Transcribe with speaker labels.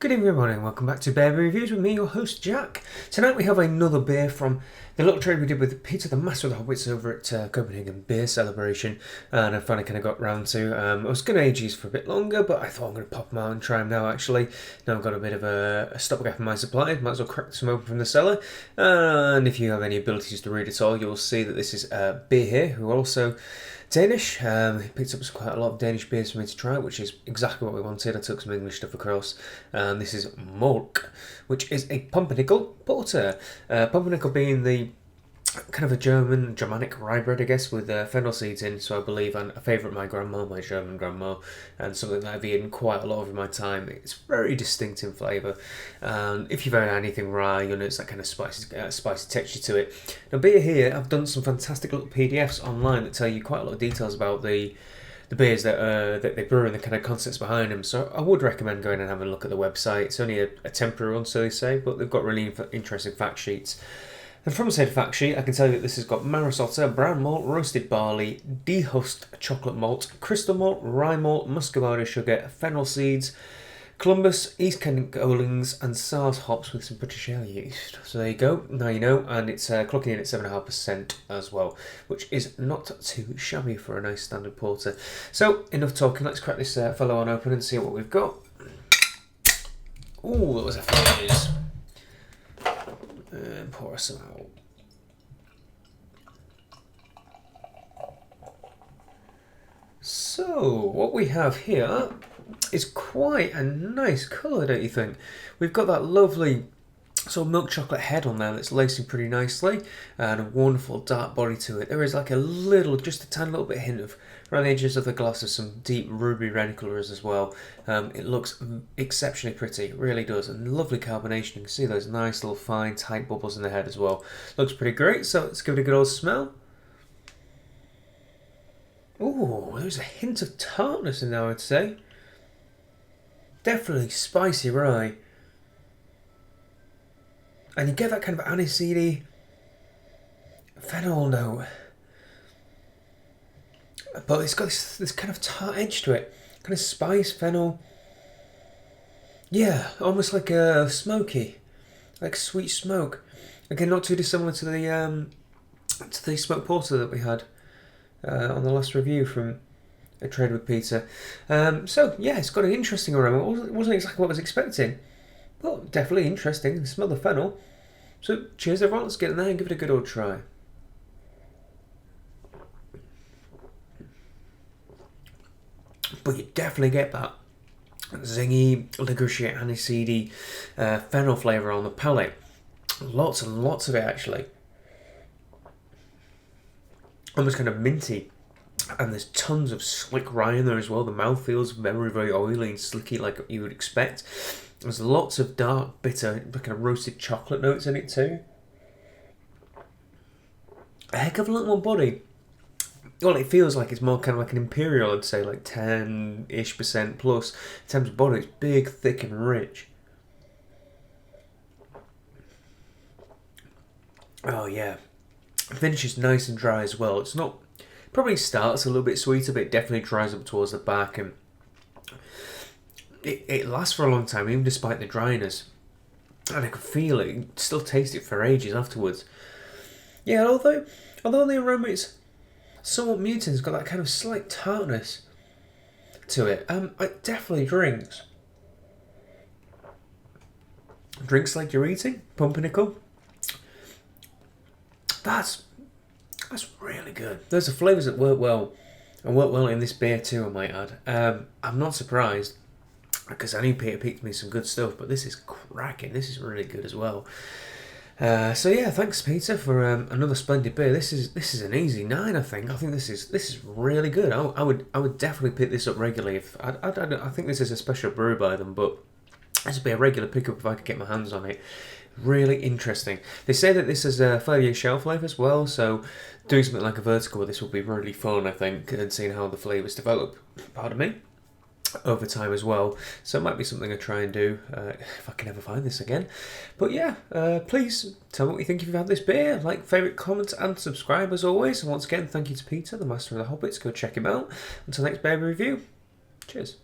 Speaker 1: Good evening everyone and welcome back to BeerHere Reviews with me, your host Jack. Tonight we have another beer from the little trade we did with Peter, the Master of the Hoppets over at Copenhagen Beer Celebration, and I finally kind of got round to. I was going to age these for a bit longer, but I thought I'm going to pop them out and try them now actually. Now I've got a bit of a stopgap in my supply, might as well crack some open from the cellar, and if you have any abilities to read at all, you'll see that this is BeerHere, who are also Danish. He picked up quite a lot of Danish beers for me to try, which is exactly what we wanted. I took some English stuff across. This is Mørke, which is a Pumpernickel porter. Pumpernickel being the kind of a Germanic rye bread, I guess, with fennel seeds in, so I believe, and a favourite of my grandma, my German grandma, and something that I've eaten quite a lot of in my time. It's very distinct in flavour, and if you've had anything rye, you'll notice that kind of spicy texture to it. Now, BeerHere, I've done some fantastic little PDFs online that tell you quite a lot of details about the beers that they brew and the kind of concepts behind them. So I would recommend going and having a look at the website. It's only a temporary one, so they say, but they've got really interesting fact sheets. And from said fact sheet, I can tell you that this has got Marisota, brown malt, roasted barley, dehusked chocolate malt, crystal malt, rye malt, muscovado sugar, fennel seeds, Columbus, East Kent Olings, and SARS hops with some British ale yeast. So there you go, now you know, and it's clocking in at 7.5% as well, which is not too shabby for a nice standard porter. So, enough talking, let's crack this fellow on open and see what we've got. Ooh, that was a fizz. And pour us some out. So, what we have here is quite a nice colour, don't you think? We've got that lovely sort of milk chocolate head on there that's lacing pretty nicely, and a wonderful dark body to it. There is like a little, just a tiny little bit hint of, around the edges of the glass, of some deep ruby red colours as well. It looks exceptionally pretty, it really does, and lovely carbonation. You can see those nice little fine tight bubbles in the head as well. Looks pretty great, so let's give it a good old smell. Ooh, there's a hint of tartness in there, I'd say. Definitely spicy rye. And you get that kind of aniseedy fennel note. But it's got this kind of tart edge to it. Kind of spice, fennel. Yeah, almost like a smoky. Like sweet smoke. Again, not too dissimilar to the smoked porter that we had on the last review from a trade with Peter. So yeah, it's got an interesting aroma. It wasn't exactly what I was expecting, but definitely interesting. Smell the fennel. So cheers everyone, let's get in there and give it a good old try. But you definitely get that zingy, licorice, aniseedy fennel flavour on the palate. Lots and lots of it actually. Almost kind of minty. And there's tons of slick rye in there as well. The mouth feels very, very oily and slicky like you would expect. There's lots of dark, bitter, kind of roasted chocolate notes in it too. A heck of a lot more body. Well, it feels like it's more kind of like an imperial, I'd say, like 10-ish% plus. In terms of body, it's big, thick and rich. Oh yeah. Finish is nice and dry as well. It's not... Probably starts a little bit sweeter, but it definitely dries up towards the back, and it lasts for a long time, even despite the dryness. And I can feel it, you still taste it for ages afterwards. Yeah, although the aroma is somewhat muted, it's got that kind of slight tartness to it. It definitely drinks. Drinks like you're eating, Pumpernickel. That's really good. Those are flavours that work well, and work well in this beer too, I might add. I'm not surprised, because I knew Peter picked me some good stuff, but this is cracking. This is really good as well. So yeah, thanks Peter for another splendid beer. This is an easy 9, I think. I think this is really good. I would definitely pick this up regularly. If I think this is a special brew by them, but this would be a regular pickup if I could get my hands on it. Really interesting. They say that this has a 5-year shelf life as well, so doing something like a vertical with this will be really fun, I think, and seeing how the flavours develop, pardon me, over time as well. So it might be something I try and do if I can ever find this again. But yeah, please tell me what you think if you've had this beer. Like, favourite, comment and subscribe as always. And once again, thank you to Peter, the Master of the Hoppets. Go check him out. Until next beer review, cheers.